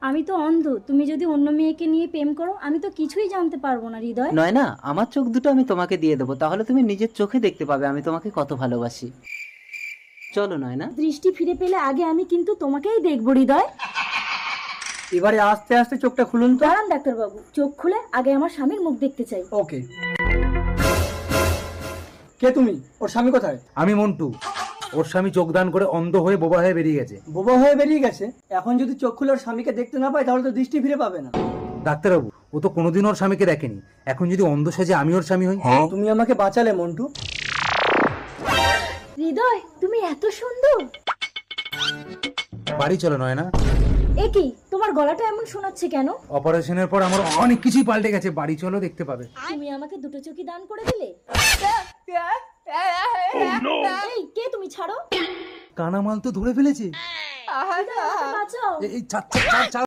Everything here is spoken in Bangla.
আমি তো অন্ধ, তুমি যদি অন্য মেয়েকে নিয়ে প্রেম করো আমি তো কিছুই জানতে পারবো না হৃদয়। নয়না, আমার চোখ দুটো আমি তোমাকে দিয়ে দেবো, তাহলে তুমি নিজের চোখে দেখতে পাবে আমি তোমাকে কত ভালোবাসি। চলো নয়না। দৃষ্টি ফিরে পেলে আগে আমি কিন্তু তোমাকেই দেখবো হৃদয়। এবারে আস্তে আস্তে চোখটা খুলুন তো। দাঁড়ান ডাক্তারবাবু, চোখ খুলে আগে আমার স্বামীর মুখ দেখতে চাই। ওকে। কে তুমি? ওর স্বামী কোথায়? আমি মন্টু। ওর স্বামী চোখ দান করে অন্ধ হয়ে বোবা হয়ে বেরিয়ে গেছে। বোবা হয়ে বেরিয়ে গেছে? এখন যদি চোখ খুলে ওর স্বামীকে দেখতে না পায় তাহলে তো দৃষ্টি ফিরে পাবে না। ডাক্তারবাবু, ও তো কোনোদিন ওর স্বামীকে দেখেনি। এখন যদি অন্ধ সেজে আমি ওর স্বামী হই। তুমি আমাকে বাঁচালে মন্টু। হৃদয় তুমি এত সুন্দর। বাড়ি চলো নয়না। এ কি, তোমার গলাটা এমন শোনাচ্ছে কেন? অপারেশনের পর আমার অনেক কিছুই পাল্টে গেছে। বাড়ি চলো, দেখতে পাবে। তুমি আমাকে দুটো চোখই দান করে দিলে। এই কে তুমি, ছাড়ো। কানামাল তো ধরে ফেলেছে। হৃদয়, আমাকে বাঁচাও। এই ছাড় ছাড় ছাড় ছাড়।